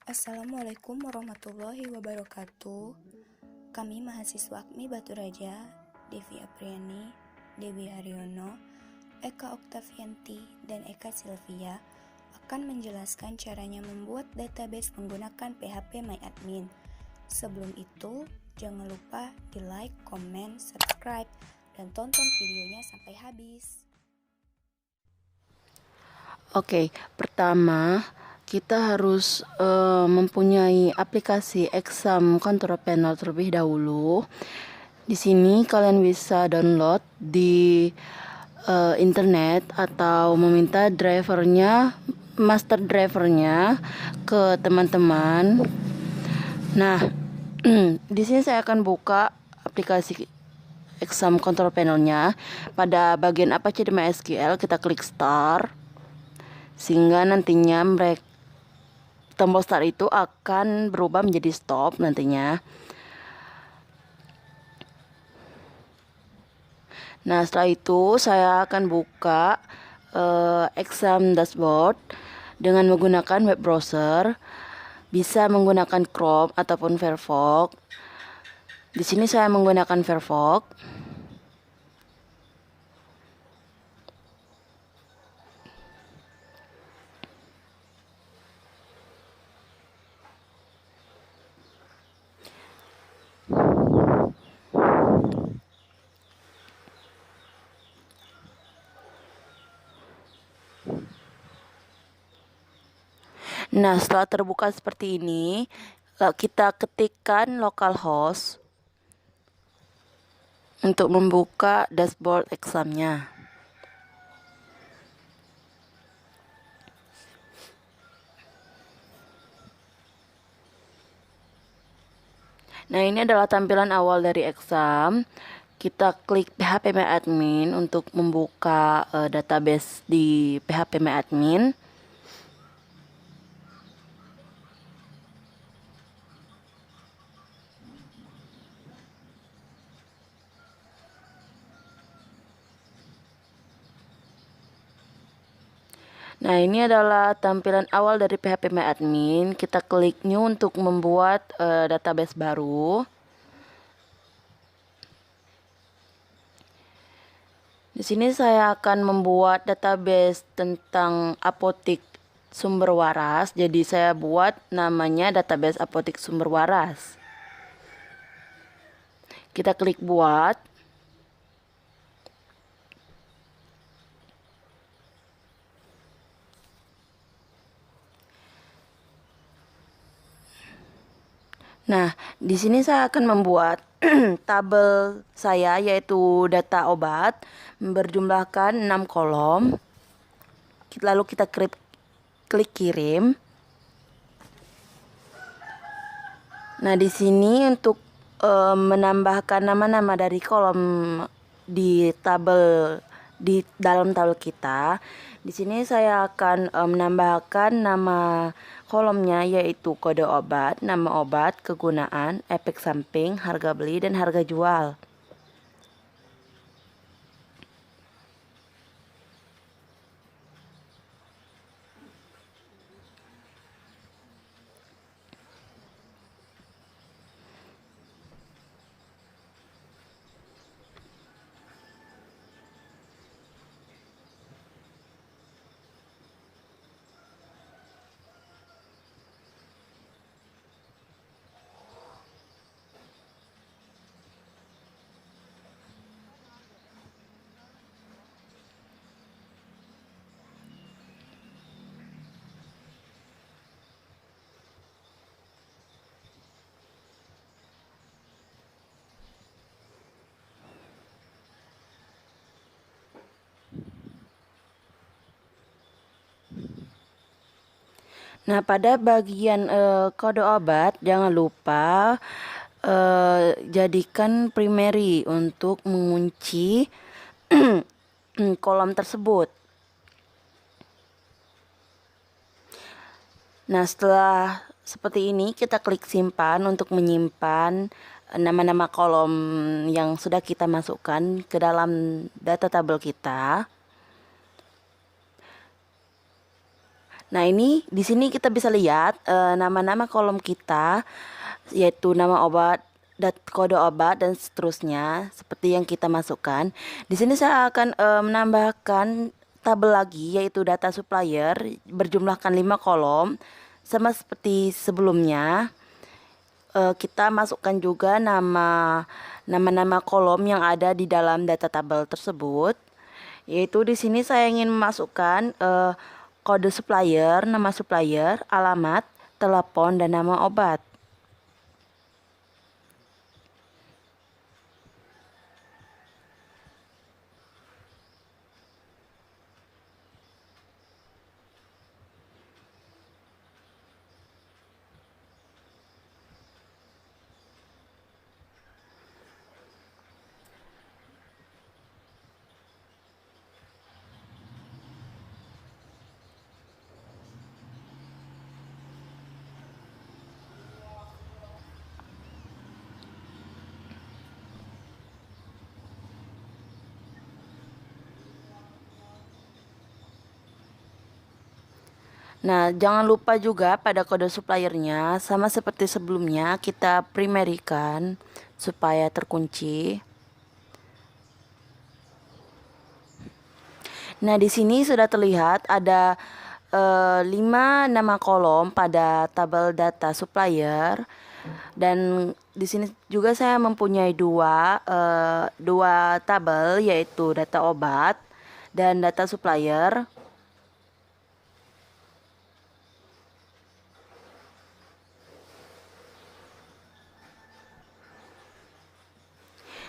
Assalamualaikum warahmatullahi wabarakatuh. Kami mahasiswa AKMI Batu Raja, Devi Apriani, Dewi Haryono, Eka Oktavianti, dan Eka Silvia akan menjelaskan caranya membuat database menggunakan PHP MyAdmin. Sebelum itu, jangan lupa di like, komen, subscribe, dan tonton videonya sampai habis. Oke, pertama kita harus mempunyai aplikasi Exam Control Panel terlebih dahulu. Di sini kalian bisa download di internet atau meminta master drivernya ke teman-teman. Nah, di sini saya akan buka aplikasi Exam Control Panelnya. Pada bagian Apache di MySQL kita klik Start, sehingga nantinya tombol start itu akan berubah menjadi stop nantinya. Nah, setelah itu saya akan buka exam dashboard dengan menggunakan web browser. Bisa menggunakan Chrome ataupun Firefox. Di sini saya menggunakan Firefox. Nah, setelah terbuka seperti ini, kita ketikkan localhost untuk membuka dashboard examnya. Nah, ini adalah tampilan awal dari exam. Kita klik PHP MyAdmin untuk membuka database di PHP MyAdmin. Nah, ini adalah tampilan awal dari PHP MyAdmin. Kita klik New untuk membuat database baru. Di sini saya akan membuat database tentang apotik sumber waras. Jadi saya buat namanya database apotik sumber waras. Kita klik buat. Nah, di sini saya akan membuat tabel saya, yaitu data obat, berjumlahkan 6 kolom. Lalu kita klik kirim. Nah, di sini untuk menambahkan nama-nama dari kolom di dalam tabel kita. Di sini saya akan menambahkan nama kolomnya, yaitu kode obat, nama obat, kegunaan, efek samping, harga beli, dan harga jual. Nah, pada bagian kode obat, jangan lupa jadikan primary untuk mengunci kolom tersebut. Nah, setelah seperti ini, kita klik simpan untuk menyimpan nama-nama kolom yang sudah kita masukkan ke dalam data tabel kita. Nah, ini di sini kita bisa lihat nama-nama kolom kita, yaitu nama obat, kode obat dan seterusnya seperti yang kita masukkan. Di sini saya akan menambahkan tabel lagi, yaitu data supplier berjumlahkan 5 kolom sama seperti sebelumnya. Kita masukkan juga nama-nama kolom yang ada di dalam data tabel tersebut. Yaitu di sini saya ingin memasukkan kode supplier, nama supplier, alamat, telepon, dan nama obat. Nah, jangan lupa juga pada kode suppliernya, sama seperti sebelumnya, kita primary-kan supaya terkunci. Nah, di sini sudah terlihat ada 5 nama kolom pada tabel data supplier, dan di sini juga saya mempunyai dua tabel, yaitu data obat dan data supplier.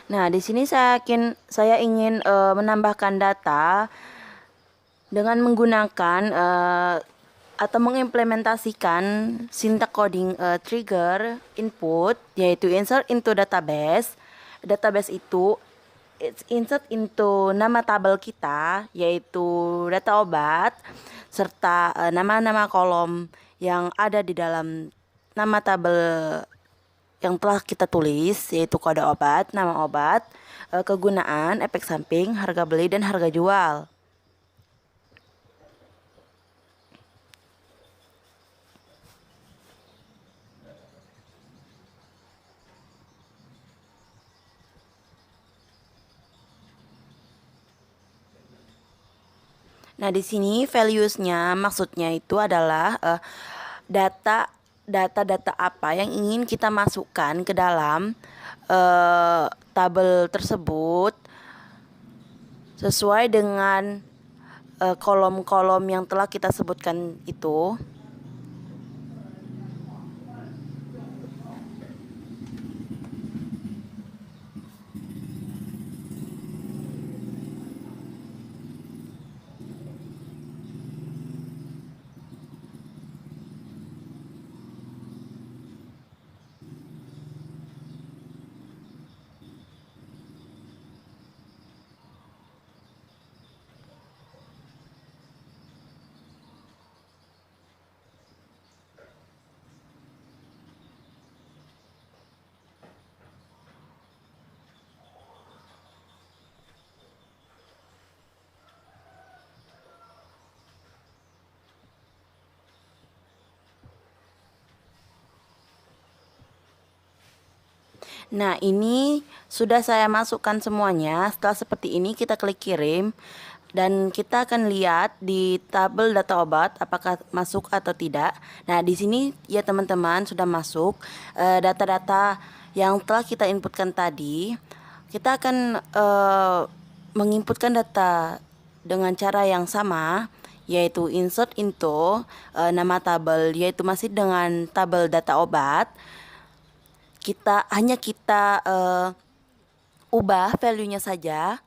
Nah, di sini saya ingin menambahkan data dengan menggunakan atau mengimplementasikan syntax coding trigger input, yaitu insert into database. Database itu insert into nama tabel kita, yaitu data obat, serta nama-nama kolom yang ada di dalam nama tabel yang telah kita tulis, yaitu kode obat, nama obat, kegunaan, efek samping, harga beli, dan harga jual. Nah, di sini values-nya maksudnya itu adalah data-data apa yang ingin kita masukkan ke dalam tabel tersebut sesuai dengan kolom-kolom yang telah kita sebutkan itu. Nah, ini sudah saya masukkan semuanya. Setelah seperti ini, kita klik kirim dan kita akan lihat di tabel data obat apakah masuk atau tidak. Nah, di sini ya teman-teman sudah masuk data-data yang telah kita inputkan tadi. Kita akan menginputkan data dengan cara yang sama, yaitu insert into nama tabel, yaitu masih dengan tabel data obat. Kita ubah value-nya saja.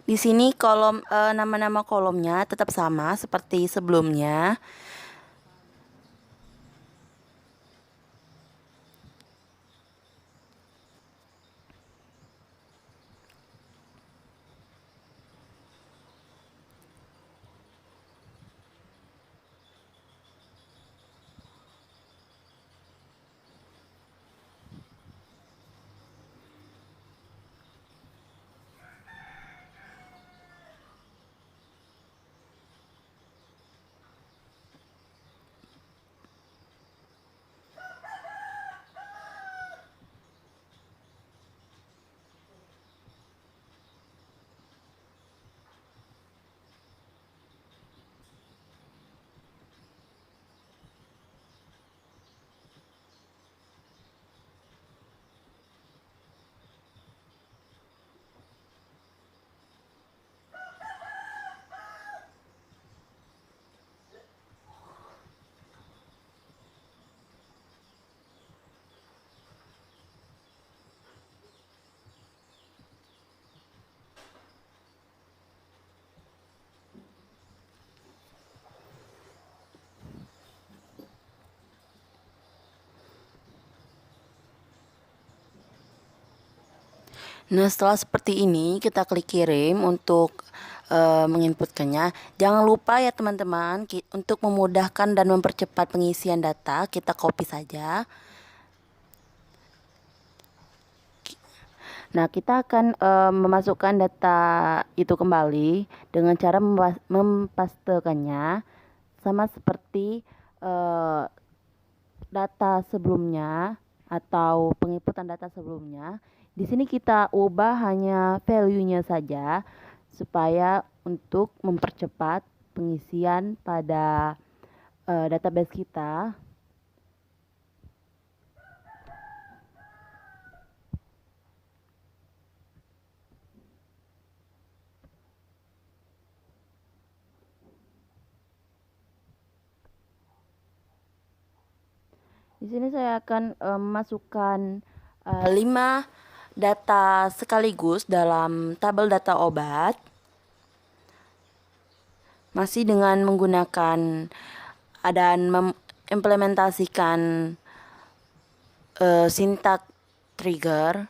Di sini kolom nama-nama kolomnya tetap sama seperti sebelumnya. Nah, setelah seperti ini, kita klik kirim untuk menginputkannya. Jangan lupa ya teman-teman, untuk memudahkan dan mempercepat pengisian data, kita copy saja. Nah, kita akan memasukkan data itu kembali dengan cara mempastekannya sama seperti data sebelumnya atau penginputan data sebelumnya. Di sini kita ubah hanya value-nya saja supaya untuk mempercepat pengisian pada database kita. Di sini saya akan memasukkan 5 data sekaligus dalam tabel data obat. Masih dengan menggunakan dan mengimplementasikan sintak trigger.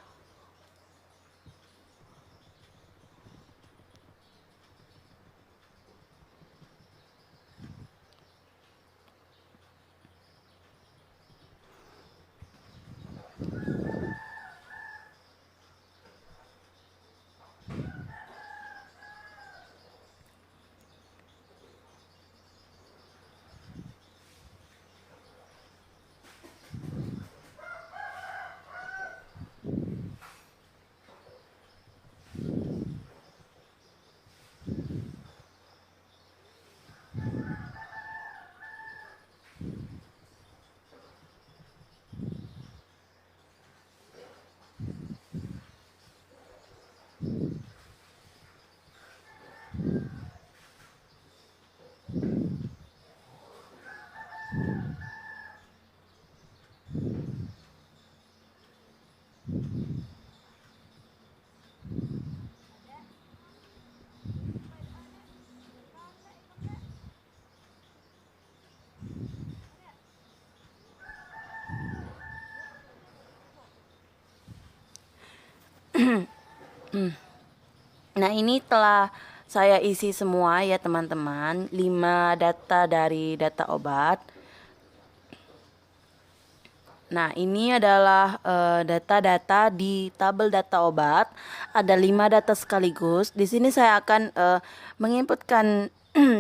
Nah, ini telah saya isi semua ya teman-teman, 5 data dari data obat. Nah, ini adalah data-data di tabel data obat. Ada 5 data sekaligus. Di sini saya akan menginputkan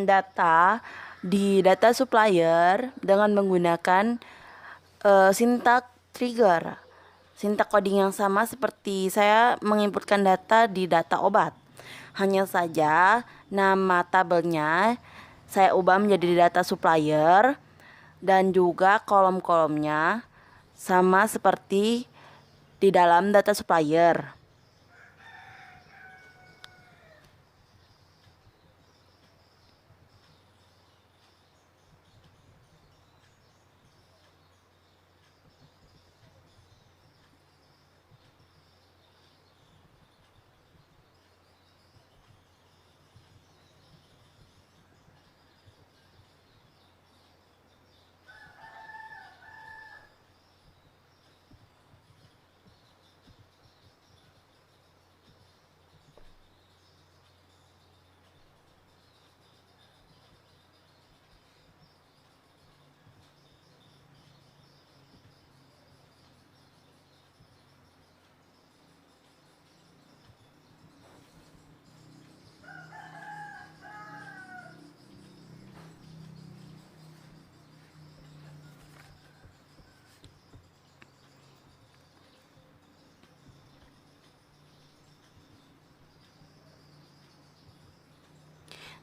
data di data supplier dengan menggunakan sintak trigger. Sintak coding yang sama seperti saya menginputkan data di data obat. Hanya saja nama tabelnya saya ubah menjadi data supplier dan juga kolom-kolomnya sama seperti di dalam data supplier.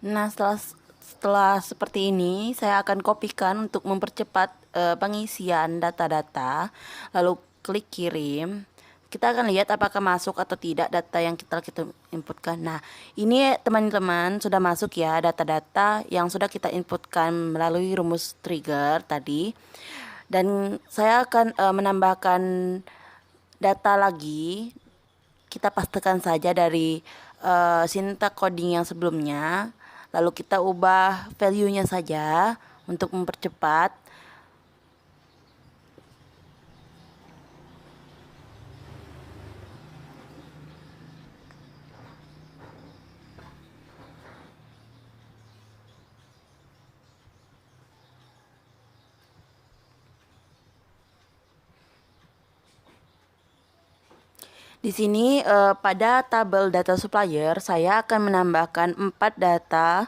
Nah, setelah seperti ini, saya akan kopikan untuk mempercepat pengisian data-data, lalu klik kirim. Kita akan lihat apakah masuk atau tidak data yang kita inputkan. Nah, ini teman-teman sudah masuk ya data-data yang sudah kita inputkan melalui rumus trigger tadi. Dan saya akan menambahkan data lagi. Kita pastikan saja dari sintak coding yang sebelumnya. Lalu kita ubah value-nya saja untuk mempercepat. Di sini pada tabel data supplier saya akan menambahkan 4 data.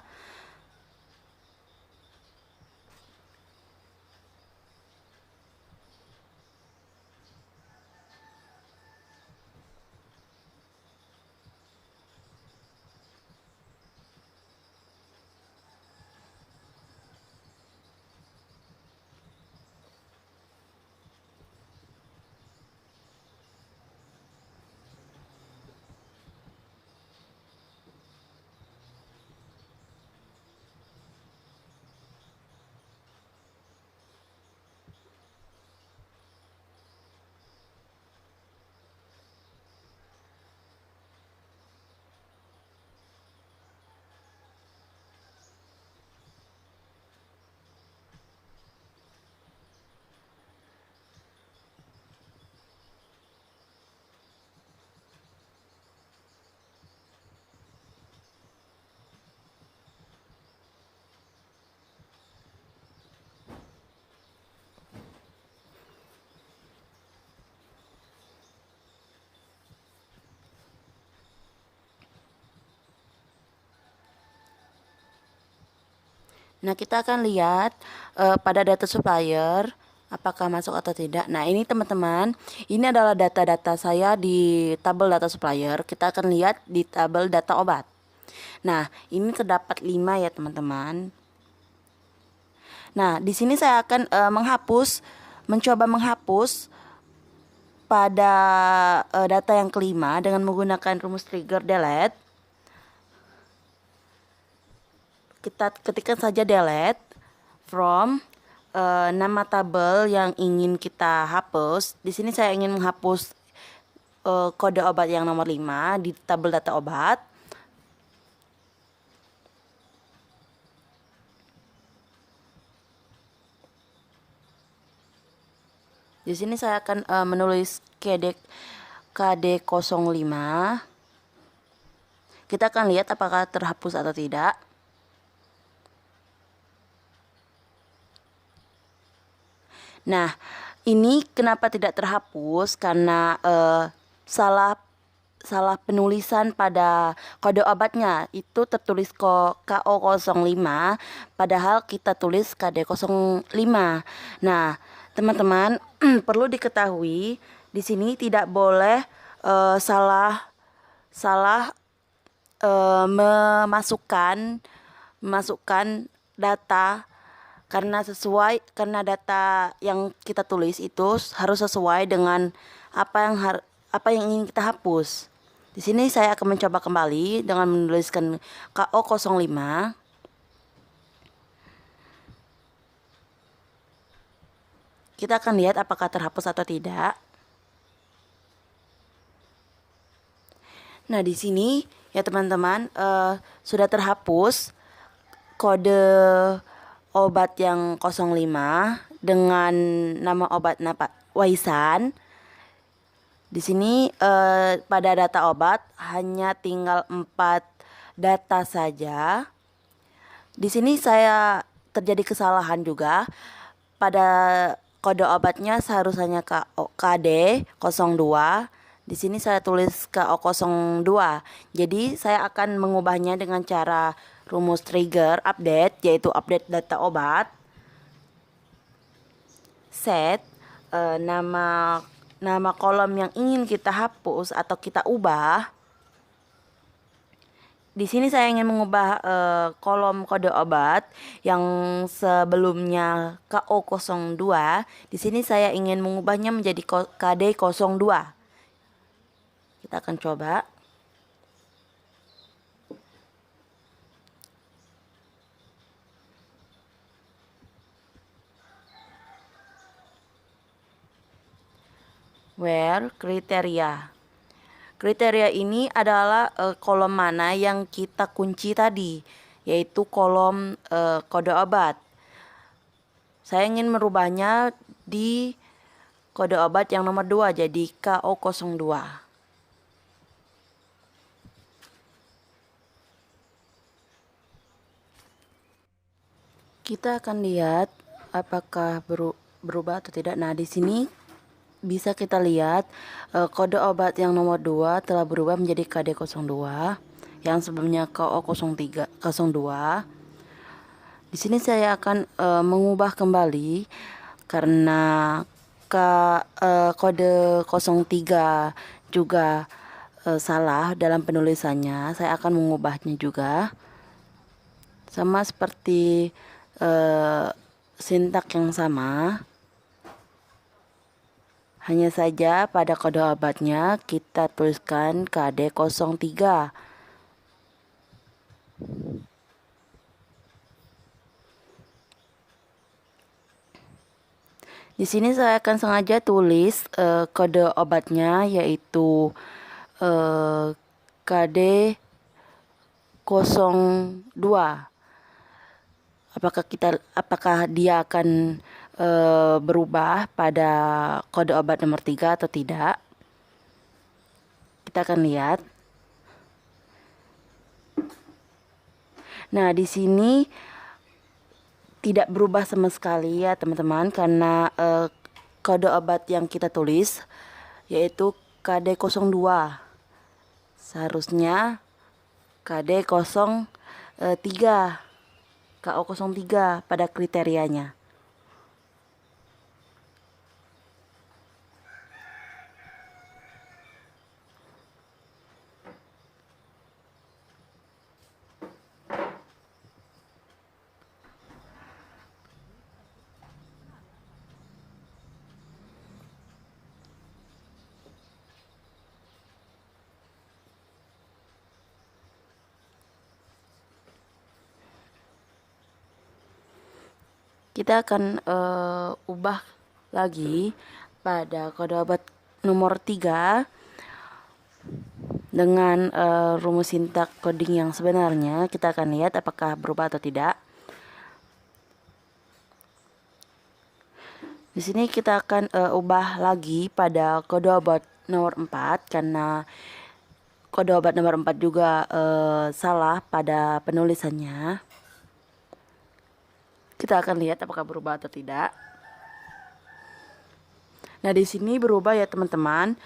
Nah, kita akan lihat pada data supplier apakah masuk atau tidak. Nah, ini teman-teman, ini adalah data-data saya di tabel data supplier. Kita akan lihat di tabel data obat. Nah, ini terdapat 5 ya, teman-teman. Nah, di sini saya akan mencoba menghapus pada data yang kelima dengan menggunakan rumus trigger delete. Kita ketikkan saja delete from nama tabel yang ingin kita hapus. Di sini saya ingin menghapus kode obat yang nomor 5 di tabel data obat. Di sini saya akan menulis KD05. Kita akan lihat apakah terhapus atau tidak. Nah, ini kenapa tidak terhapus? Karena salah penulisan pada kode obatnya. Itu tertulis KO05, padahal kita tulis KD05. Nah, teman-teman, perlu diketahui di sini tidak boleh salah memasukkan data karena data yang kita tulis itu harus sesuai dengan apa yang ingin kita hapus. Di sini saya akan mencoba kembali dengan menuliskan KO05. Kita akan lihat apakah terhapus atau tidak. Nah, di sini ya teman-teman, sudah terhapus kode obat yang 05 dengan nama obat Waisan. Di sini pada data obat hanya tinggal 4 data saja. Di sini saya terjadi kesalahan juga. Pada kode obatnya seharusnya KD02. Di sini saya tulis KO02. Jadi saya akan mengubahnya dengan cara rumus trigger update, yaitu update data obat. Set nama kolom yang ingin kita hapus atau kita ubah. Di sini saya ingin mengubah kolom kode obat yang sebelumnya KO02. Di sini saya ingin mengubahnya menjadi KD02. Kita akan coba. Where kriteria. Kriteria ini adalah kolom mana yang kita kunci tadi, yaitu kolom kode obat. Saya ingin merubahnya di kode obat yang nomor 2, jadi KO02. Kita akan lihat apakah berubah atau tidak. Nah, di sini bisa kita lihat kode obat yang nomor 2 telah berubah menjadi KD02 yang sebelumnya KO0302. Di sini saya akan mengubah kembali karena kode 03 juga salah dalam penulisannya. Saya akan mengubahnya juga sama seperti sintak yang sama. Hanya saja pada kode obatnya kita tuliskan KD03. Di sini saya akan sengaja tulis kode obatnya yaitu KD 02. Apakah dia akan berubah pada kode obat nomor 3 atau tidak? Kita akan lihat. Nah, di sini tidak berubah sama sekali ya teman-teman, karena kode obat yang kita tulis yaitu KD02. Seharusnya KD03, KO03 pada kriterianya. Kita akan ubah lagi pada kode obat nomor 3 dengan rumus sintak coding yang sebenarnya. Kita akan lihat apakah berubah atau tidak. Di sini kita akan ubah lagi pada kode obat nomor 4 karena kode obat nomor 4 juga salah pada penulisannya. Kita akan lihat apakah berubah atau tidak. Nah, di sini berubah ya teman-teman.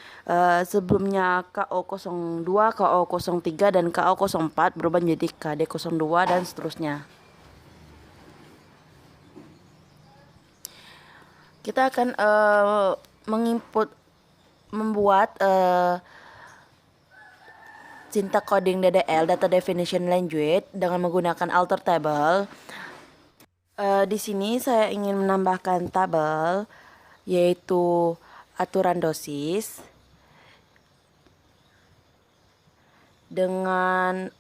Sebelumnya KO02, KO03 dan KO04 berubah menjadi KD02 dan seterusnya. Kita akan membuat sintak coding DDL, Data Definition Language, dengan menggunakan alter table. Di sini saya ingin menambahkan tabel yaitu aturan dosis dengan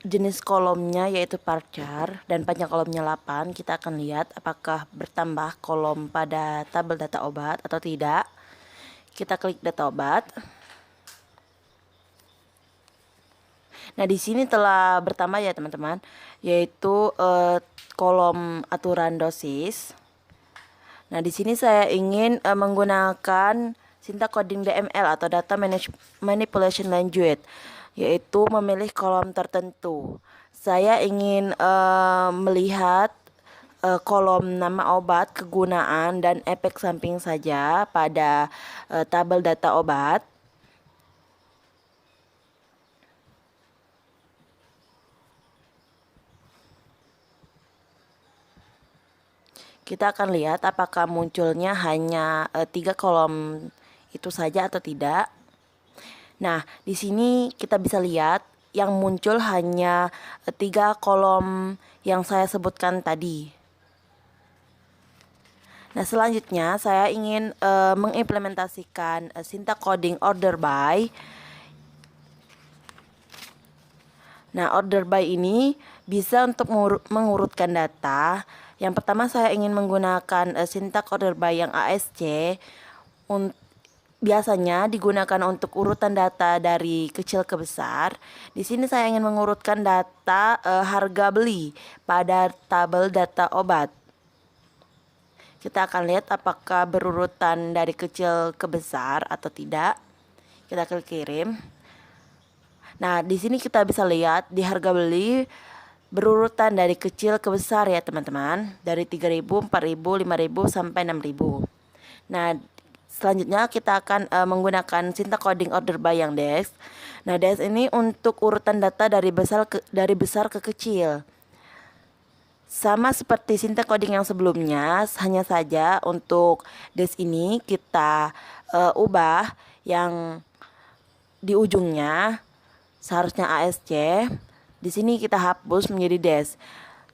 jenis kolomnya yaitu varchar dan panjang kolomnya 8. Kita akan lihat apakah bertambah kolom pada tabel data obat atau tidak. Kita klik data obat. Nah, di sini telah bertambah ya teman-teman, yaitu kolom aturan dosis. Nah, di sini saya ingin menggunakan sintak coding DML atau Data Manipulation Language, yaitu memilih kolom tertentu. Saya ingin melihat kolom nama obat, kegunaan, dan efek samping saja pada tabel data obat. Kita akan lihat apakah munculnya hanya 3 kolom itu saja atau tidak. Nah, di sini kita bisa lihat yang muncul hanya 3 kolom yang saya sebutkan tadi. Nah, selanjutnya saya ingin mengimplementasikan sintak coding order by. Nah, order by ini bisa untuk mengurutkan data. Yang pertama saya ingin menggunakan sintak order by yang ASC. Biasanya digunakan untuk urutan data dari kecil ke besar. Di sini saya ingin mengurutkan data harga beli pada tabel data obat. Kita akan lihat apakah berurutan dari kecil ke besar atau tidak. Kita klik kirim. Nah, di sini kita bisa lihat di harga beli berurutan dari kecil ke besar ya teman-teman. Dari 3.000, 4.000, 5.000 sampai 6.000. Nah, selanjutnya kita akan menggunakan syntax coding order by yang DEX. Nah, DEX ini untuk urutan data dari besar ke kecil. Sama seperti syntax coding yang sebelumnya, hanya saja untuk DEX ini kita ubah yang di ujungnya seharusnya ASC. Di sini kita hapus menjadi dash.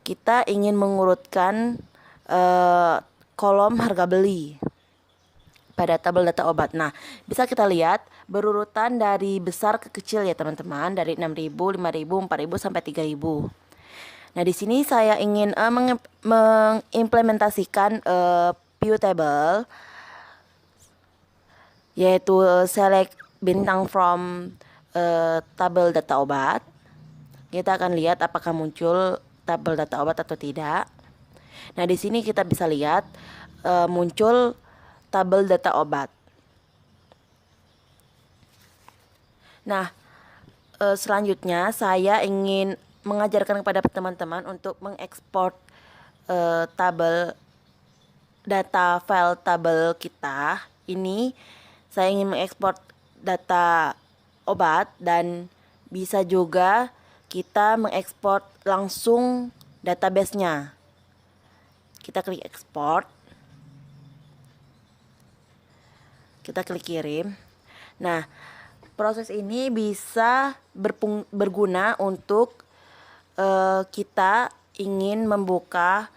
Kita ingin mengurutkan kolom harga beli pada tabel data obat. Nah, bisa kita lihat berurutan dari besar ke kecil ya teman-teman, dari 6.000, 5.000, 4.000 sampai 3.000. Nah, di sini saya ingin mengimplementasikan view table, yaitu select bintang from tabel data obat. Kita akan lihat apakah muncul tabel data obat atau tidak. Nah, di sini kita bisa lihat muncul tabel data obat. Nah, selanjutnya saya ingin mengajarkan kepada teman-teman untuk mengekspor tabel data file tabel kita. Ini saya ingin mengekspor data obat, dan bisa juga kita mengekspor langsung database-nya. Kita klik ekspor. Kita klik kirim. Nah, proses ini bisa berguna untuk kita ingin membuka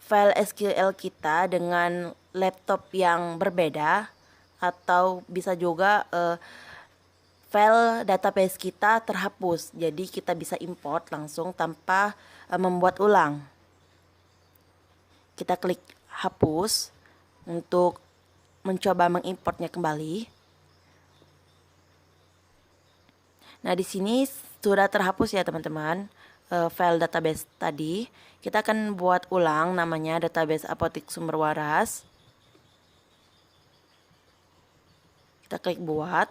file SQL kita dengan laptop yang berbeda, atau bisa juga file database kita terhapus, jadi kita bisa import langsung tanpa membuat ulang. Kita klik hapus untuk mencoba mengimportnya kembali. Nah, di sini sudah terhapus ya teman-teman file database tadi. Kita akan buat ulang, namanya database apotik sumber waras. Kita klik buat.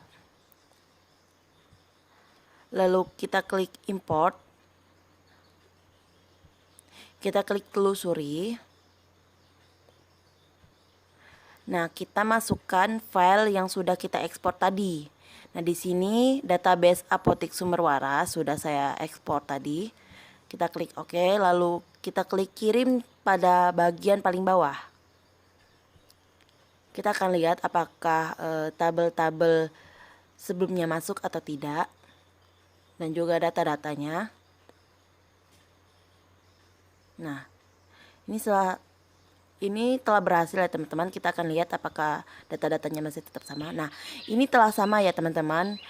Lalu kita klik import. Kita klik telusuri. Nah, kita masukkan file yang sudah kita ekspor tadi. Nah, di sini database apotik sumber waras sudah saya ekspor tadi. Kita klik OK, lalu kita klik kirim pada bagian paling bawah. Kita akan lihat apakah tabel-tabel sebelumnya masuk atau tidak, dan juga data-datanya. Nah, ini telah berhasil ya teman-teman. Kita akan lihat apakah data-datanya masih tetap sama. Nah, ini telah sama ya teman-teman.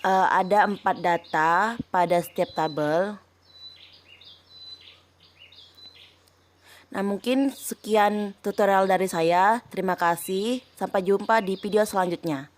Ada 4 data pada setiap tabel. Nah, mungkin sekian tutorial dari saya. Terima kasih. Sampai jumpa di video selanjutnya.